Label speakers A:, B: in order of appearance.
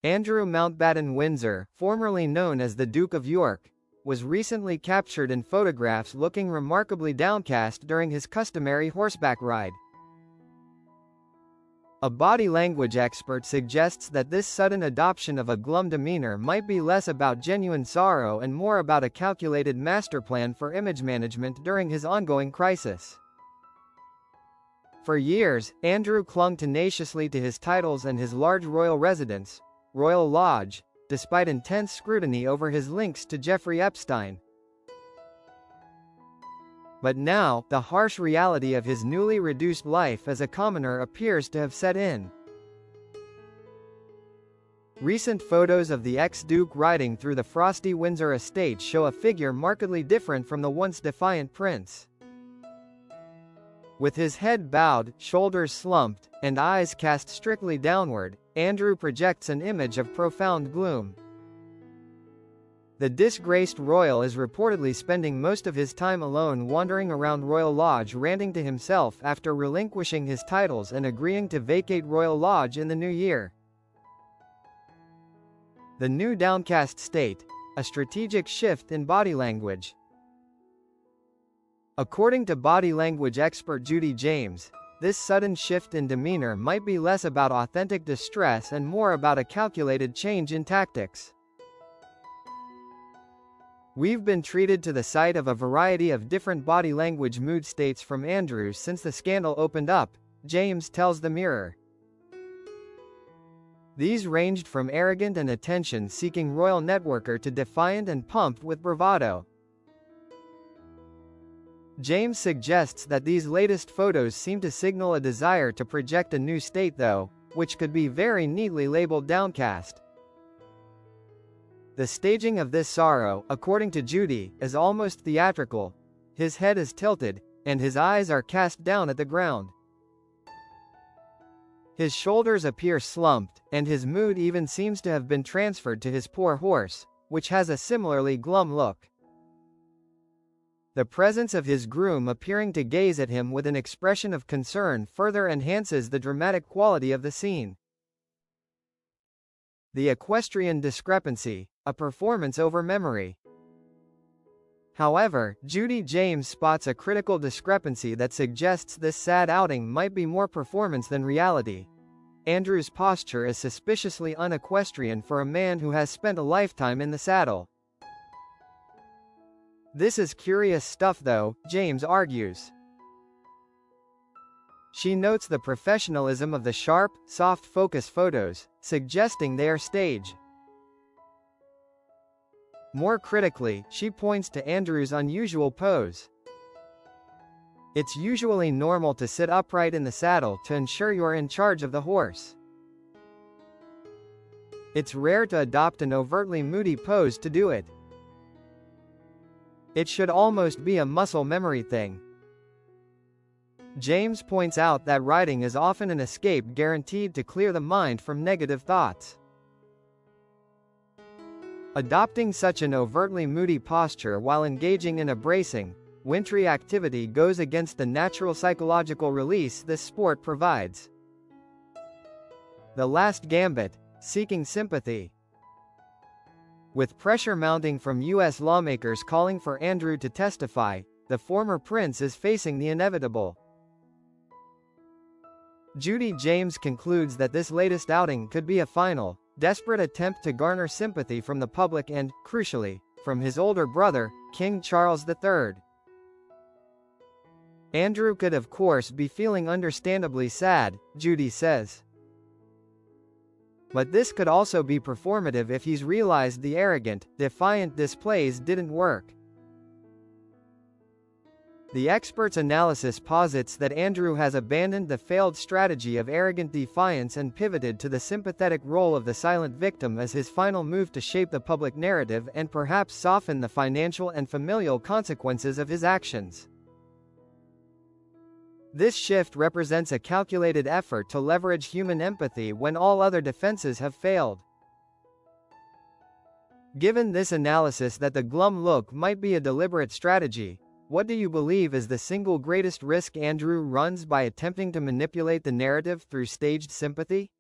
A: Andrew Mountbatten Windsor, formerly known as the Duke of York, was recently captured in photographs looking remarkably downcast during his customary horseback ride. A body language expert suggests that this sudden adoption of a glum demeanor might be less about genuine sorrow and more about a calculated master plan for image management during his ongoing crisis. For years, Andrew clung tenaciously to his titles and his large royal residence, Royal Lodge, despite intense scrutiny over his links to Jeffrey Epstein. But now, the harsh reality of his newly reduced life as a commoner appears to have set in. Recent photos of the ex-Duke riding through the frosty Windsor estate show a figure markedly different from the once defiant prince. With his head bowed, shoulders slumped, and eyes cast strictly downward, Andrew projects an image of profound gloom. The disgraced royal is reportedly spending most of his time alone wandering around Royal Lodge ranting to himself after relinquishing his titles and agreeing to vacate Royal Lodge in the new year. The new downcast state, a strategic shift in body language. According to body language expert Judy James, this sudden shift in demeanor might be less about authentic distress and more about a calculated change in tactics. "We've been treated to the sight of a variety of different body language mood states from Andrew since the scandal opened up," James tells the Mirror. These ranged from arrogant and attention-seeking royal networker to defiant and pumped with bravado. James suggests that these latest photos seem to signal a desire to project a new state though, which could be very neatly labeled downcast. The staging of this sorrow, according to Judy, is almost theatrical. His head is tilted, and his eyes are cast down at the ground. His shoulders appear slumped, and his mood even seems to have been transferred to his poor horse, which has a similarly glum look. The presence of his groom appearing to gaze at him with an expression of concern further enhances the dramatic quality of the scene. The equestrian discrepancy, a performance over memory. However, Judy James spots a critical discrepancy that suggests this sad outing might be more performance than reality. Andrew's posture is suspiciously unequestrian for a man who has spent a lifetime in the saddle. This is curious stuff though, James argues. She notes the professionalism of the sharp, soft focus photos, suggesting they are staged. More critically, she points to Andrew's unusual pose. It's usually normal to sit upright in the saddle to ensure you're in charge of the horse. It's rare to adopt an overtly moody pose to do it. It should almost be a muscle memory thing. James points out that riding is often an escape guaranteed to clear the mind from negative thoughts. Adopting such an overtly moody posture while engaging in a bracing, wintry activity goes against the natural psychological release this sport provides. The last gambit, seeking sympathy. With pressure mounting from U.S. lawmakers calling for Andrew to testify, the former prince is facing the inevitable. Judy James concludes that this latest outing could be a final, desperate attempt to garner sympathy from the public and, crucially, from his older brother, King Charles III. Andrew could of course be feeling understandably sad, Judy says. But this could also be performative if he's realized the arrogant, defiant displays didn't work. The expert's analysis posits that Andrew has abandoned the failed strategy of arrogant defiance and pivoted to the sympathetic role of the silent victim as his final move to shape the public narrative and perhaps soften the financial and familial consequences of his actions. This shift represents a calculated effort to leverage human empathy when all other defenses have failed. Given this analysis that the glum look might be a deliberate strategy, what do you believe is the single greatest risk Andrew runs by attempting to manipulate the narrative through staged sympathy?